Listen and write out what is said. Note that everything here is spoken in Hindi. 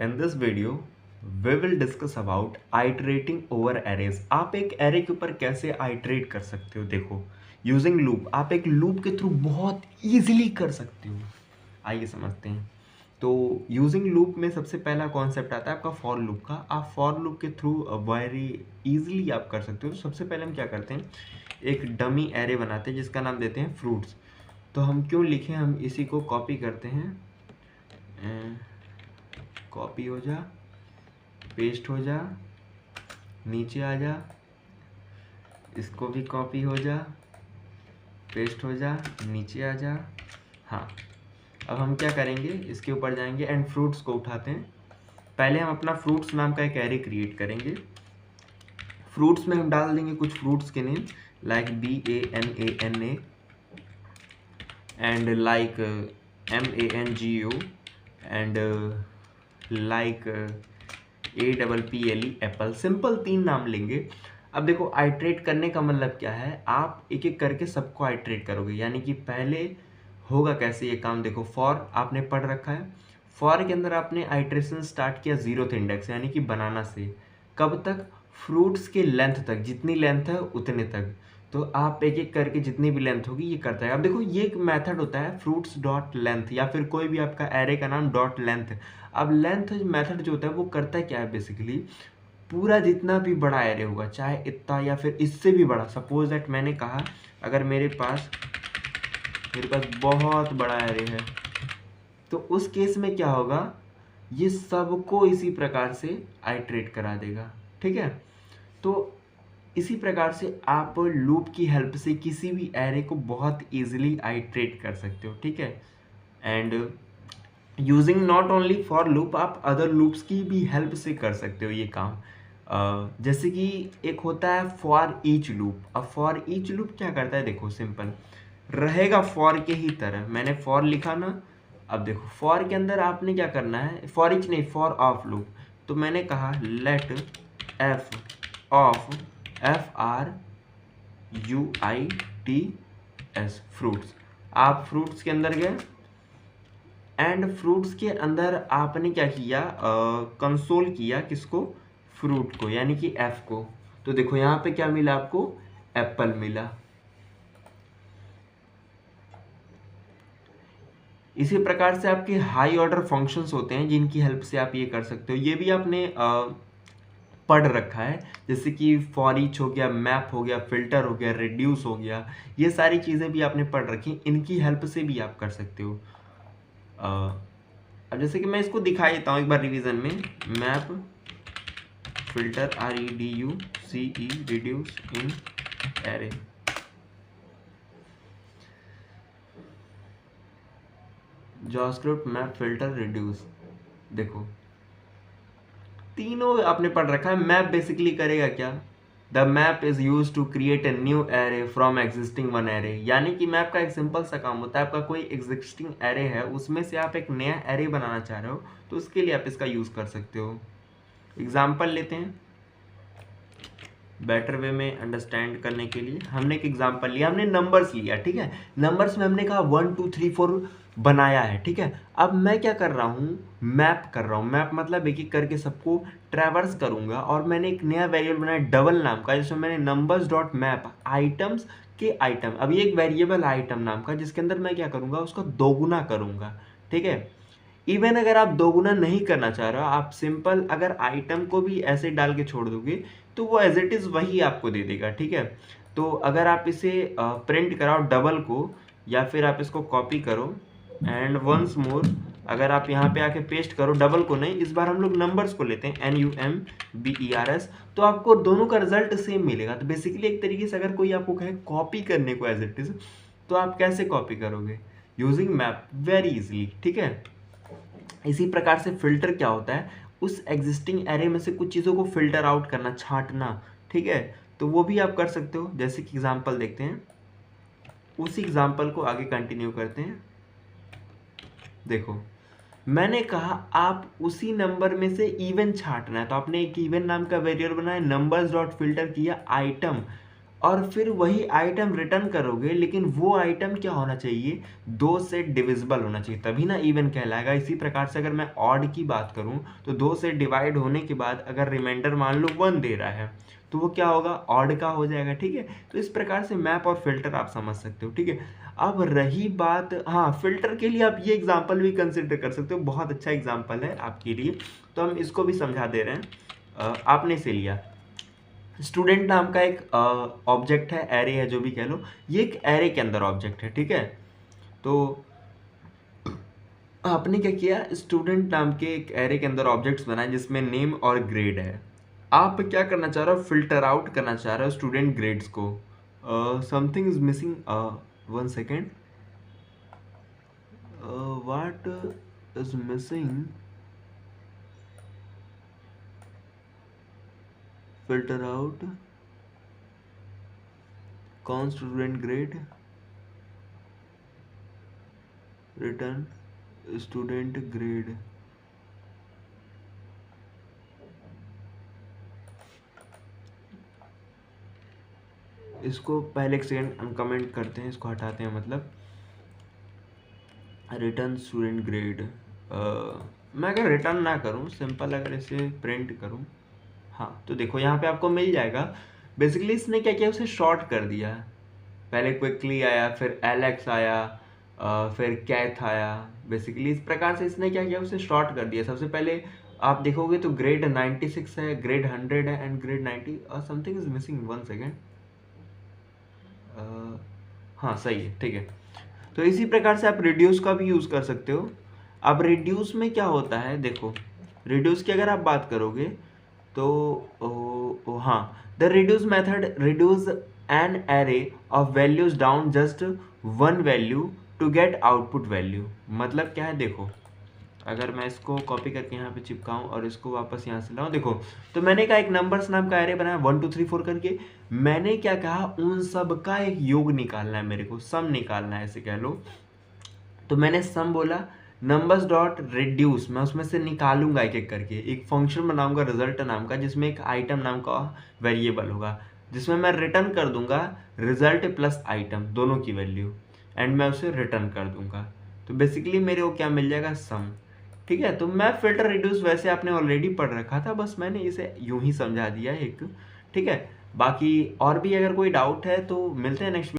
In this video, we will discuss about iterating over arrays. आप एक array के ऊपर कैसे iterate कर सकते हो। देखो, using loop आप एक loop के थ्रू बहुत easily कर सकते हो। आइए समझते हैं। तो यूजिंग लूप में सबसे पहला कॉन्सेप्ट आता है आपका फॉर लूप का। आप फॉर लूप के थ्रू वेरी इजीली आप कर सकते हो। तो सबसे पहले हम क्या करते हैं, एक डमी एरे बनाते हैं जिसका नाम देते हैं फ्रूट्स। तो हम क्यों लिखें, हम इसी को कॉपी करते हैं, कॉपी हो जा, पेस्ट हो जा, नीचे आ जा, इसको भी कॉपी हो जा, पेस्ट हो जा, नीचे आ जा। हाँ, अब हम क्या करेंगे, इसके ऊपर जाएंगे एंड फ्रूट्स को उठाते हैं। पहले हम अपना फ्रूट्स नाम का एक एरे क्रिएट करेंगे। फ्रूट्स में हम डाल देंगे कुछ फ्रूट्स के name, like BANANA and like MANGO and like APPLE Apple. Simple 3 नाम लेंगे। अब देखो, आइट्रेट करने का मतलब क्या है, आप एक एक करके सबको आइट्रेट करोगे। यानी कि पहले होगा कैसे ये काम, देखो फॉर आपने पढ़ रखा है। फॉर के अंदर आपने आइट्रेशन स्टार्ट किया 0th इंडेक्स यानी कि बनाना से, कब तक, फ्रूट्स के लेंथ तक, जितनी लेंथ है उतने तक। तो आप एक एक करके जितनी भी लेंथ होगी ये करता है। अब देखो, ये एक मेथड होता है फ्रूट्स डॉट लेंथ, या फिर कोई भी आपका एरे का नाम डॉट लेंथ। अब लेंथ मेथड जो होता है वो करता क्या है, बेसिकली पूरा जितना भी बड़ा एरे होगा, चाहे इतना या फिर इससे भी बड़ा। सपोज दैट मैंने कहा अगर मेरे पास बहुत बड़ा एरे है, तो उस केस में क्या होगा, ये सबको इसी प्रकार से आइट्रेट करा देगा। ठीक है, तो इसी प्रकार से आप लूप की हेल्प से किसी भी एरे को बहुत इजीली आइट्रेट कर सकते हो। ठीक है, and using not only for loop, आप अदर लूप्स की भी हेल्प से कर सकते हो ये काम। जैसे कि एक होता है फॉर ईच लूप। अब फॉर ईच लूप क्या करता है, देखो सिंपल रहेगा फॉर के ही तरह। मैंने फॉर लिखा ना, अब देखो फॉर के अंदर आपने क्या करना है, फॉर ईच नहीं, फॉर ऑफ लूप। तो मैंने कहा let f of FRUITS fruits. आप फ्रूट्स के अंदर गए एंड फ्रूट्स के अंदर आपने क्या किया, कंसोल किया किसको, फ्रूट को, यानी कि F को। तो देखो यहाँ पे क्या मिला आपको, एप्पल मिला। इसी प्रकार से आपके हाई ऑर्डर फंक्शंस होते हैं जिनकी हेल्प से आप ये कर सकते हो। ये भी आपने पढ़ रखा है, जैसे कि फॉर ईच हो गया, मैप हो गया, फिल्टर हो गया, रिड्यूस हो गया, ये सारी चीज़ें भी आपने पढ़ रखी। इनकी हेल्प से भी आप कर सकते हो। अब जैसे कि मैं इसको दिखा देता हूँ एक बार रिवीजन में, map filter REDUCE reduce in array. JavaScript map filter reduce, देखो तीनों आपने पढ़ रखा है। मैप बेसिकली करेगा क्या, the map is use to create a new array from existing one array. यानी कि मैप का एक सिंपल सा काम होता है, आपका कोई एग्जिस्टिंग एरे है उसमें से आप एक नया एरे बनाना चाह रहे हो, तो उसके लिए आप इसका यूज कर सकते हो। एग्जाम्पल लेते हैं बेटर वे में अंडरस्टैंड करने के लिए। हमने एक एग्जांपल लिया, हमने नंबर्स लिया। ठीक है, नंबर्स में हमने कहा 1 2 3 4 बनाया है। ठीक है, अब मैं क्या कर रहा हूँ, मैप कर रहा हूँ। मैप मतलब एक एक करके सबको ट्रैवर्स करूंगा, और मैंने एक नया वेरिएबल बनाया डबल नाम का, जिसमें मैंने नंबर्स डॉट मैप आइटम्स के आइटम। अब ये एक वेरिएबल आइटम नाम का, जिसके अंदर मैं क्या करूंगा, उसको दोगुना करूंगा। ठीक है, इवन अगर आप दोगुना नहीं करना चाह रहे हो, आप सिंपल अगर आइटम को भी ऐसे डाल के छोड़ दोगे तो वो एज इट इज वही आपको दे देगा। ठीक है, तो अगर आप इसे प्रिंट कराओ डबल को, या फिर आप इसको कॉपी करो एंड वंस मोर अगर आप यहाँ पे आके पेस्ट करो, डबल को नहीं, इस बार हम लोग नंबर्स को लेते हैं NUMBERS, तो आपको दोनों का रिजल्ट सेम मिलेगा। तो बेसिकली एक तरीके से अगर कोई आपको कहे कॉपी करने को एज इट इज, तो आप कैसे कॉपी करोगे, यूजिंग मैप वेरी इजीली। ठीक है, इसी प्रकार से फिल्टर क्या होता है, उस एग्जिस्टिंग एरे में से कुछ चीज़ों को फिल्टर आउट करना, छांटना। ठीक है, तो वो भी आप कर सकते हो। जैसे कि एग्जांपल देखते हैं, उसी एग्जांपल को आगे कंटिन्यू करते हैं। देखो मैंने कहा आप उसी नंबर में से इवन छांटना है, तो आपने एक इवन नाम का वेरिएबल बनाया, नंबर्स डॉट फिल्टर किया आइटम, और फिर वही आइटम रिटर्न करोगे, लेकिन वो आइटम क्या होना चाहिए, 2 से डिविजिबल होना चाहिए, तभी ना इवन कहलाएगा। इसी प्रकार से अगर मैं ऑड की बात करूं तो 2 से डिवाइड होने के बाद अगर रिमाइंडर मान लो 1 दे रहा है तो वो क्या होगा, ऑड का हो जाएगा। ठीक है, तो इस प्रकार से मैप और फिल्टर आप समझ सकते हो। ठीक है, अब रही बात, हाँ, फिल्टर के लिए आप ये एग्जाम्पल भी कंसिडर कर सकते हो, बहुत अच्छा एग्जाम्पल है आपके लिए, तो हम इसको भी समझा दे रहे हैं। आपने से लिया स्टूडेंट नाम का एक ऑब्जेक्ट है, एरे है, जो भी कह लो, ये एक एरे के अंदर ऑब्जेक्ट है। ठीक है, तो आपने क्या किया, स्टूडेंट नाम के एक एरे के अंदर ऑब्जेक्ट्स बनाए जिसमें नेम और ग्रेड है। आप क्या करना चाह रहे हो, फिल्टर आउट करना चाह रहे हो स्टूडेंट ग्रेड्स को। Something is missing, 1 second, what is missing, filter out, कौन student grade, return student grade. इसको पहले एक सेकेंड हम कमेंट करते हैं, इसको हटाते हैं, मतलब रिटर्न स्टूडेंट ग्रेड। मैं अगर रिटर्न ना करूं, सिंपल अगर इसे प्रिंट करूं, हाँ, तो देखो यहाँ पे आपको मिल जाएगा। बेसिकली इसने क्या किया, उसे शॉर्ट कर दिया। पहले क्विकली आया, फिर एलेक्स आया, फिर कैथ आया। बेसिकली इस प्रकार से इसने क्या किया, उसे शॉर्ट कर दिया। सबसे पहले आप देखोगे तो ग्रेड 96 है, ग्रेड 100 है एंड ग्रेड 90 और समथिंग इज मिसिंग, 1 सेकेंड, हाँ सही है। ठीक है, तो इसी प्रकार से आप रिड्यूस का भी यूज़ कर सकते हो। अब रिड्यूस में क्या होता है, देखो रिड्यूस की अगर आप बात करोगे तो हाँ, the reduce method reduce an array of values down just 1 value to get output value. मतलब क्या है, देखो अगर मैं इसको कॉपी करके यहाँ पे चिपकाऊँ और इसको वापस यहाँ से लाऊँ, देखो तो मैंने कहा एक नंबर्स नाम का एरे बनाया 1 2 3 4 करके। मैंने क्या कहा, उन सब का एक योग निकालना है, मेरे को सम निकालना है, ऐसे कह लो। तो मैंने सम बोला, नंबर्स डॉट रिड्यूस, मैं उसमें से निकालूंगा एक एक करके, एक फंक्शन बनाऊंगा रिजल्ट नाम का, जिसमें एक आइटम नाम का वेरिएबल होगा, जिसमें मैं रिटर्न कर दूंगा रिजल्ट प्लस आइटम दोनों की वैल्यू, एंड मैं उसे रिटर्न कर दूंगा। तो बेसिकली मेरे को क्या मिल जाएगा, सम। ठीक है, तो मैप फिल्टर रिड्यूस वैसे आपने ऑलरेडी पढ़ रखा था, बस मैंने इसे यूं ही समझा दिया एक। ठीक है, बाकी और भी अगर कोई डाउट है तो मिलते हैं नेक्स्ट